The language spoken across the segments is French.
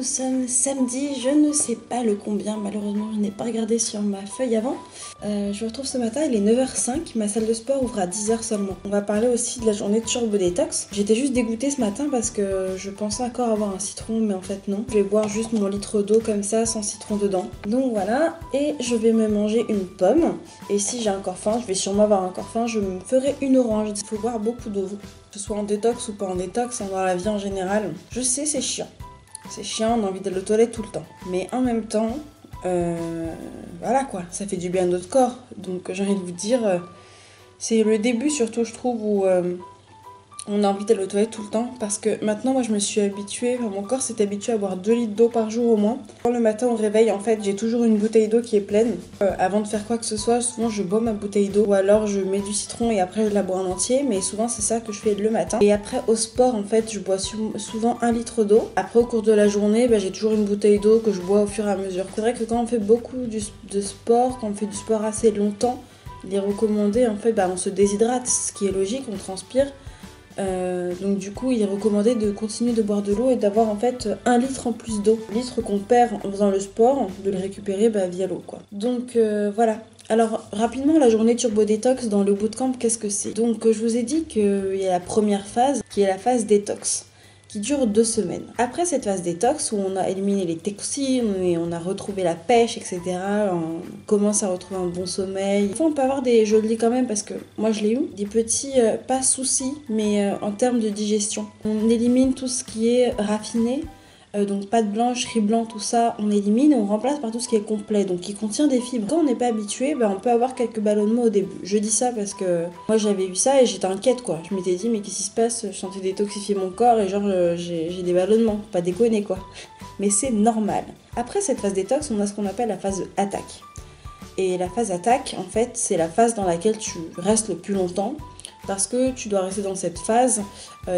sommes samedi, je ne sais pas le combien, malheureusement je n'ai pas regardé sur ma feuille avant. Je vous retrouve ce matin, il est 9h05, ma salle de sport ouvre à 10h seulement. On va parler aussi de la journée de Turbo Détox. J'étais juste dégoûtée ce matin parce que je pensais encore avoir un citron, mais en fait non. Je vais boire juste mon litre d'eau comme ça, sans citron dedans. Donc voilà, et je vais me manger une pomme. Et si j'ai encore faim, je vais sûrement avoir encore faim, je me ferai une orange. Il faut boire beaucoup d'eau, que ce soit en détox ou pas en détox, dans la vie en général. Je sais, c'est chiant. C'est chiant, on a envie d'aller aux toilettes tout le temps. Mais en même temps, voilà quoi, ça fait du bien à notre corps. Donc j'ai envie de vous dire, c'est le début surtout je trouve où on a envie d'aller aux toilettes tout le temps. Parce que maintenant moi je me suis habituée, mon corps s'est habitué à boire 2 litres d'eau par jour au moins. Quand le matin au réveil en fait j'ai toujours une bouteille d'eau qui est pleine. Avant de faire quoi que ce soit, souvent je bois ma bouteille d'eau. Ou alors je mets du citron et après je la bois en entier. Mais souvent c'est ça que je fais le matin. Et après au sport en fait je bois souvent 1 litre d'eau. Après au cours de la journée j'ai toujours une bouteille d'eau que je bois au fur et à mesure. C'est vrai que quand on fait beaucoup de sport, quand on fait du sport assez longtemps, il est recommandé en fait on se déshydrate, ce qui est logique, on transpire. Donc du coup il est recommandé de continuer de boire de l'eau et d'avoir en fait 1 litre en plus d'eau. Litre qu'on perd en faisant le sport, de le récupérer via l'eau quoi. Donc voilà. Alors rapidement la journée Turbo Détox dans le bootcamp, qu'est-ce que c'est? Donc je vous ai dit qu'il y a la première phase qui est la phase détox, qui dure 2 semaines. Après cette phase détox où on a éliminé les toxines et on a retrouvé la pêche, etc., on commence à retrouver un bon sommeil. Des fois on peut avoir je le dis quand même parce que moi je l'ai eu, des petits, pas soucis, mais en termes de digestion. On élimine tout ce qui est raffiné, donc pâte blanche, riz blanc, tout ça, on élimine et on remplace par tout ce qui est complet, donc qui contient des fibres. Quand on n'est pas habitué, on peut avoir quelques ballonnements au début. Je dis ça parce que moi j'avais eu ça et j'étais inquiète quoi. Je m'étais dit mais qu'est-ce qui se passe? Je sentais détoxifier mon corps et j'ai des ballonnements, pas déconner quoi. Mais c'est normal. Après cette phase détox, on a ce qu'on appelle la phase attaque. Et la phase attaque, en fait, c'est la phase dans laquelle tu restes le plus longtemps. Parce que tu dois rester dans cette phase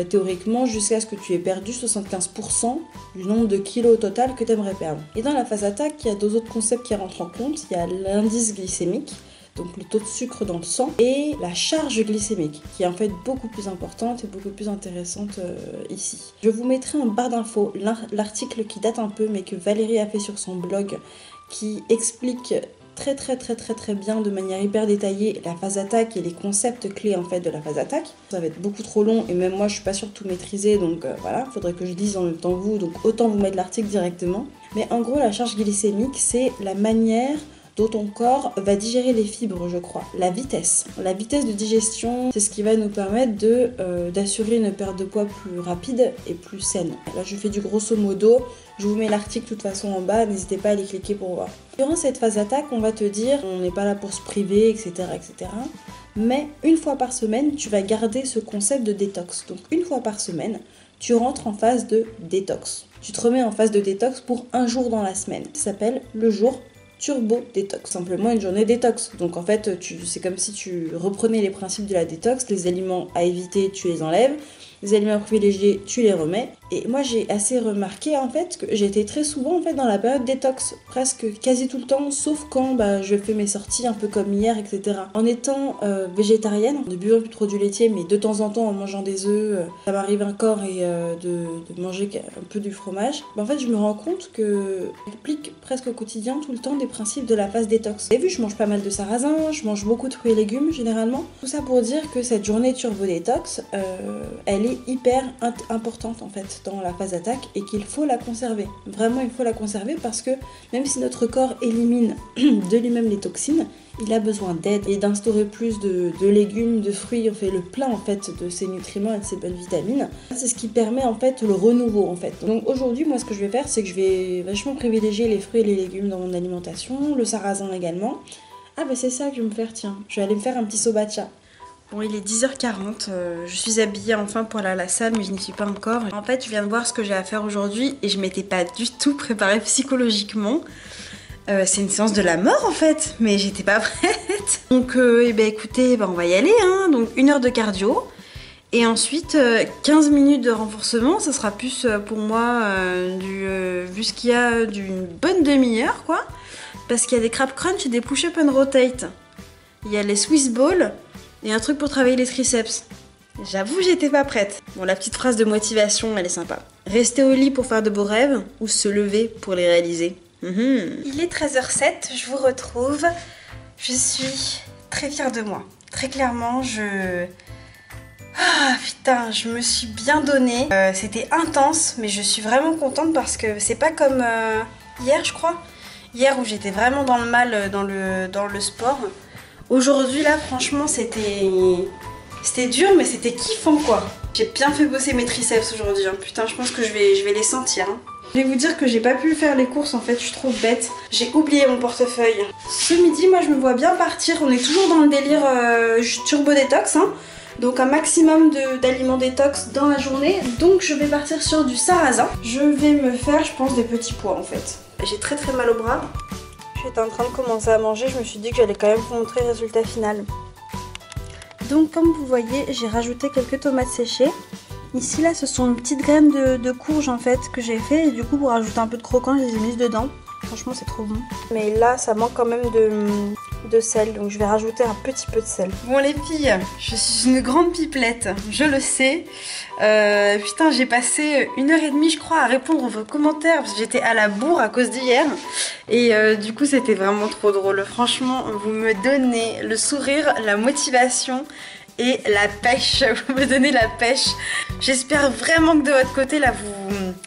théoriquement jusqu'à ce que tu aies perdu 75% du nombre de kilos au total que tu aimerais perdre. Et dans la phase attaque, il y a 2 autres concepts qui rentrent en compte. Il y a l'indice glycémique, donc le taux de sucre dans le sang, et la charge glycémique, qui est en fait beaucoup plus importante et beaucoup plus intéressante ici. Je vous mettrai en barre d'infos l'article qui date un peu, mais que Valérie a fait sur son blog, qui explique très bien, de manière hyper détaillée, la phase attaque et les concepts clés en fait de la phase attaque. Ça va être beaucoup trop long et même moi je suis pas sûre de tout maîtriser, donc voilà, faudrait que je lise en même temps que vous, donc autant vous mettre l'article directement. Mais en gros la charge glycémique c'est la manière dont ton corps va digérer les fibres, je crois. La vitesse de digestion, c'est ce qui va nous permettre d'assurer une perte de poids plus rapide et plus saine. Là, je fais du grosso modo. Je vous mets l'article de toute façon en bas, n'hésitez pas à aller cliquer pour voir. Durant cette phase attaque, on va te dire, on n'est pas là pour se priver, etc., etc. Mais une fois par semaine, tu vas garder ce concept de détox. Donc une fois par semaine, tu rentres en phase de détox. Tu te remets en phase de détox pour 1 jour dans la semaine. Ça s'appelle le jour Turbo Détox, simplement une journée détox. Donc en fait, c'est comme si tu reprenais les principes de la détox, les aliments à éviter, tu les enlèves, les aliments privilégiés, tu les remets. Et moi, j'ai assez remarqué en fait que j'étais très souvent en fait dans la période détox, presque quasi tout le temps, sauf quand je fais mes sorties un peu comme hier, etc. En étant végétarienne, ne buvant plus trop du laitier, mais de temps en temps en mangeant des œufs, ça m'arrive encore et de manger un peu du fromage. En fait, je me rends compte que j'applique presque au quotidien tout le temps des principes de la phase détox. Vous avez vu, je mange pas mal de sarrasin, je mange beaucoup de fruits et légumes généralement. Tout ça pour dire que cette journée Turbo Détox, elle est hyper importante en fait dans la phase attaque et qu'il faut la conserver. Vraiment, il faut la conserver parce que même si notre corps élimine de lui-même les toxines, il a besoin d'aide et d'instaurer plus de légumes, de fruits. On fait le plein en fait de ces nutriments et de ces bonnes vitamines. C'est ce qui permet en fait le renouveau en fait. Donc aujourd'hui, moi ce que je vais faire, c'est que je vais vachement privilégier les fruits et les légumes dans mon alimentation, le sarrasin également. Ah c'est ça que je vais me faire, tiens. Je vais aller me faire un petit sobacha. Bon, il est 10h40, je suis habillée enfin pour aller à la salle, mais je n'y suis pas encore. En fait, je viens de voir ce que j'ai à faire aujourd'hui et je m'étais pas du tout préparée psychologiquement. C'est une séance de la mort en fait, mais j'étais pas prête. Donc, écoutez, on va y aller, hein. Donc, 1 heure de cardio et ensuite 15 minutes de renforcement. Ça sera plus pour moi vu ce qu'il y a d'une bonne demi-heure, quoi. Parce qu'il y a des crab crunch et des push-up and rotate. Il y a les Swiss balls. Et un truc pour travailler les triceps. J'avoue, j'étais pas prête. Bon, la petite phrase de motivation, elle est sympa. Rester au lit pour faire de beaux rêves ou se lever pour les réaliser. Il est 13h07, je vous retrouve. Je suis très fière de moi. Très clairement, Ah putain, je me suis bien donnée. C'était intense, mais je suis vraiment contente parce que c'est pas comme hier, je crois. Hier où j'étais vraiment dans le mal dans le sport. Aujourd'hui, là, franchement, c'était dur, mais c'était kiffant, quoi. J'ai bien fait bosser mes triceps aujourd'hui. Hein. Putain, je pense que je vais les sentir. Hein. Je vais vous dire que j'ai pas pu faire les courses, en fait, je suis trop bête. J'ai oublié mon portefeuille. Ce midi, moi, je me vois bien partir. On est toujours dans le délire turbo détox, hein. Donc un maximum d'aliments détox dans la journée. Donc je vais partir sur du sarrasin. Je vais me faire, je pense, des petits pois, en fait. J'ai très mal au bras. J'étais en train de commencer à manger, je me suis dit que j'allais quand même vous montrer le résultat final. Donc comme vous voyez, j'ai rajouté quelques tomates séchées. Ici là, ce sont une petite graine de courge en fait que j'ai fait. Et du coup, pour rajouter un peu de croquant, je les ai mises dedans. Franchement, c'est trop bon. Mais là, ça manque quand même de sel, donc je vais rajouter un petit peu de sel. Bon les filles, je suis une grande pipelette, je le sais. Putain, j'ai passé 1h30 je crois à répondre à vos commentaires parce que j'étais à la bourre à cause d'hier. Et du coup c'était vraiment trop drôle. Franchement, vous me donnez le sourire, la motivation et la pêche. Vous me donnez la pêche. J'espère vraiment que de votre côté là,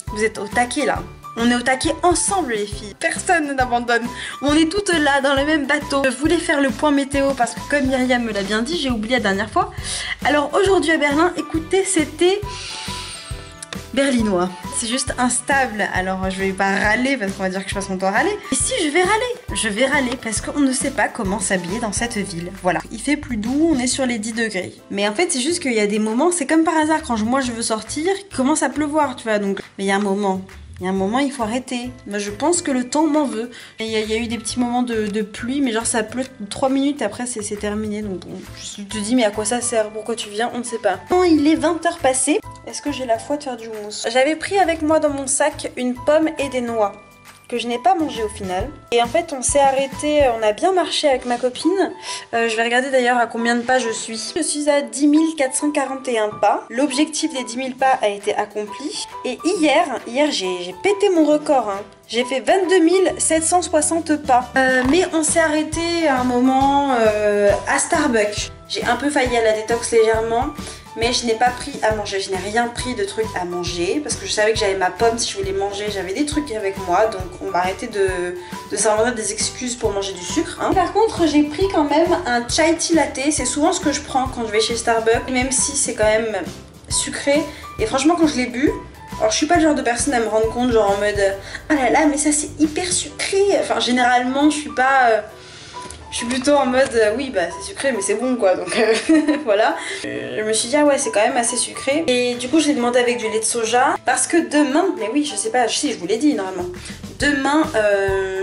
vous êtes au taquet là. On est au taquet ensemble les filles, personne ne n'abandonne. On est toutes là dans le même bateau. Je voulais faire le point météo parce que comme Myriam me l'a bien dit, j'ai oublié la dernière fois. Alors aujourd'hui à Berlin, écoutez, c'était berlinois. C'est juste instable, alors je vais pas râler parce qu'on va dire que je passe mon temps à râler. Et si je vais râler parce qu'on ne sait pas comment s'habiller dans cette ville. Voilà, il fait plus doux, on est sur les 10 degrés. Mais en fait c'est juste qu'il y a des moments, c'est comme par hasard quand moi je veux sortir, il commence à pleuvoir, tu vois, donc. Mais il y a un moment. Il faut arrêter. Moi, je pense que le temps m'en veut. Il y a eu des petits moments de pluie, mais genre ça pleut 3 minutes, après c'est terminé. Donc bon, je te dis, mais à quoi ça sert? Pourquoi tu viens? On ne sait pas. Bon, il est 20h passé. Est-ce que j'ai la foi de faire du houmous? J'avais pris avec moi dans mon sac une pomme et des noix que je n'ai pas mangé au final. Et en fait on s'est arrêté, on a bien marché avec ma copine. Je vais regarder d'ailleurs à combien de pas je suis. Je suis à 10 441 pas. L'objectif des 10 000 pas a été accompli. Et hier j'ai pété mon record. Hein. J'ai fait 22 760 pas. Mais on s'est arrêté à un moment à Starbucks. J'ai un peu failli à la détox légèrement. Mais je n'ai pas pris à manger, je n'ai rien pris de trucs à manger parce que je savais que j'avais ma pomme si je voulais manger, j'avais des trucs avec moi, donc on va arrêter de s'inventer des excuses pour manger du sucre. Hein. Par contre, j'ai pris quand même un chai tea latte, c'est souvent ce que je prends quand je vais chez Starbucks, même si c'est quand même sucré. Et franchement, quand je l'ai bu, alors je suis pas le genre de personne à me rendre compte genre en mode ah là là, mais ça c'est hyper sucré. Enfin, généralement, je suis pas. Je suis plutôt en mode oui bah c'est sucré mais c'est bon quoi donc voilà. Je me suis dit ah ouais c'est quand même assez sucré et du coup je l'ai demandé avec du lait de soja parce que demain, mais oui je sais pas, si je vous l'ai dit normalement, demain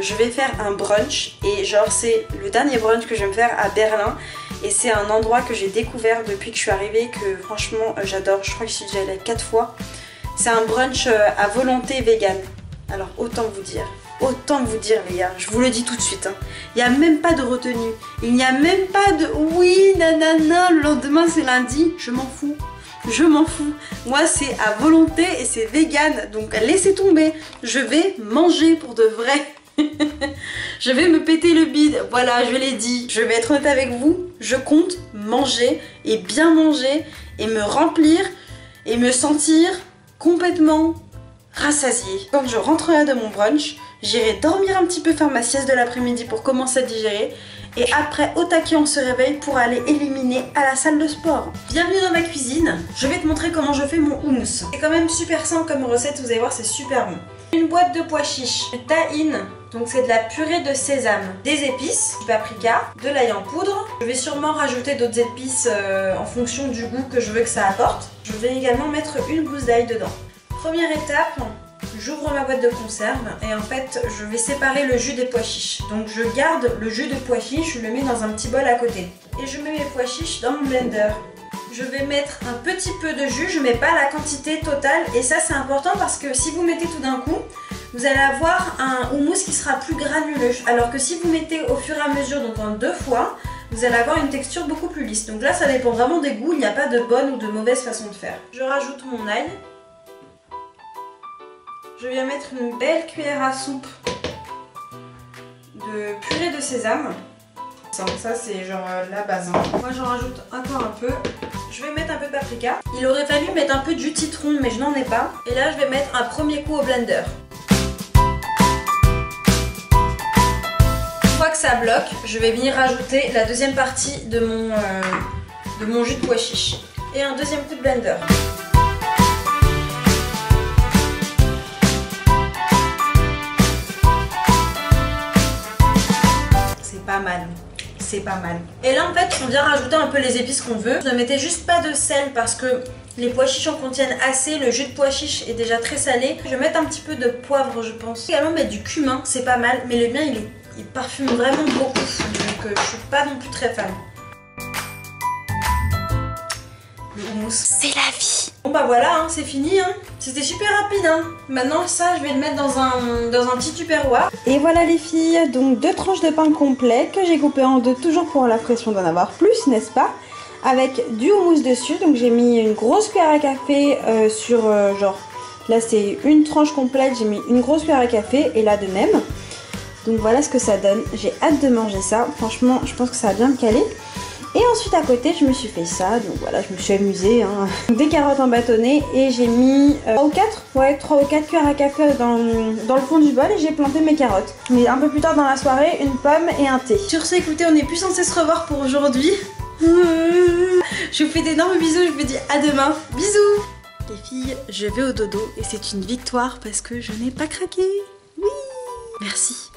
je vais faire un brunch et genre c'est le dernier brunch que je vais me faire à Berlin et c'est un endroit que j'ai découvert depuis que je suis arrivée que franchement j'adore, je crois que je suis déjà allée 4 fois. C'est un brunch à volonté vegan, alors autant vous dire les gars, je vous le dis tout de suite, hein. Il n'y a même pas de retenue, il n'y a même pas de oui, nanana, le lendemain c'est lundi, je m'en fous. Moi c'est à volonté et c'est vegan, donc laissez tomber, je vais manger pour de vrai. Je vais me péter le bide, voilà, je l'ai dit, je vais être honnête avec vous, je compte manger et bien manger et me remplir et me sentir complètement rassasiée. Quand je rentrerai de mon brunch, j'irai dormir un petit peu, faire ma sieste de l'après-midi pour commencer à digérer. Et après, au taquet, on se réveille pour aller éliminer à la salle de sport. Bienvenue dans ma cuisine. Je vais te montrer comment je fais mon houmous. C'est quand même super simple comme recette, vous allez voir, c'est super bon. Une boîte de pois chiches, de tahine, donc c'est de la purée de sésame, des épices, du paprika, de l'ail en poudre. Je vais sûrement rajouter d'autres épices en fonction du goût que je veux que ça apporte. Je vais également mettre une gousse d'ail dedans. Première étape, j'ouvre ma boîte de conserve et en fait je vais séparer le jus des pois chiches. Donc je garde le jus de pois chiches, je le mets dans un petit bol à côté. Et je mets mes pois chiches dans mon blender. Je vais mettre un petit peu de jus, je mets pas la quantité totale et ça c'est important parce que si vous mettez tout d'un coup, vous allez avoir un houmous qui sera plus granuleux. Alors que si vous mettez au fur et à mesure, donc en 2 fois, vous allez avoir une texture beaucoup plus lisse. Donc là, ça dépend vraiment des goûts, il n'y a pas de bonne ou de mauvaise façon de faire. Je rajoute mon ail. Je viens mettre une belle cuillère à soupe de purée de sésame. Ça c'est genre la base. Moi j'en rajoute encore un peu. Je vais mettre un peu de paprika. Il aurait fallu mettre un peu de jus de citron mais je n'en ai pas. Et là je vais mettre un premier coup au blender. Une fois que ça bloque, je vais venir rajouter la deuxième partie de mon jus de pois chiche. Et un deuxième coup de blender. C'est pas mal. C'est pas mal. Et là en fait on vient rajouter un peu les épices qu'on veut. Ne mettez juste pas de sel parce que les pois chiches en contiennent assez. Le jus de pois chiche est déjà très salé. Je vais mettre un petit peu de poivre je pense. Également mettre du cumin, c'est pas mal. Mais le mien il parfume vraiment beaucoup. Donc je suis pas non plus très fan. Le houmous, c'est la vie. Bon bah voilà, hein, c'est fini. Hein. C'était super rapide. Hein. Maintenant ça je vais le mettre dans un petit tupperware. Et voilà les filles, donc 2 tranches de pain complet que j'ai coupé en 2 toujours pour la pression d'en avoir plus, n'est-ce pas? Avec du houmous dessus, donc j'ai mis une grosse cuillère à café sur genre, là c'est une tranche complète, j'ai mis une grosse cuillère à café et là de même. Donc voilà ce que ça donne, j'ai hâte de manger ça, franchement je pense que ça va bien me caler. Et ensuite à côté je me suis fait ça, donc voilà je me suis amusée. Hein. Des carottes en bâtonnet et j'ai mis 3 ou 4 cuillères à café dans le fond du bol et j'ai planté mes carottes. Mais un peu plus tard dans la soirée, une pomme et un thé. Sur ce écoutez, on n'est plus censé se revoir pour aujourd'hui. Je vous fais d'énormes bisous, je vous dis à demain. Bisous. Les filles, je vais au dodo et c'est une victoire parce que je n'ai pas craqué. Oui. Merci.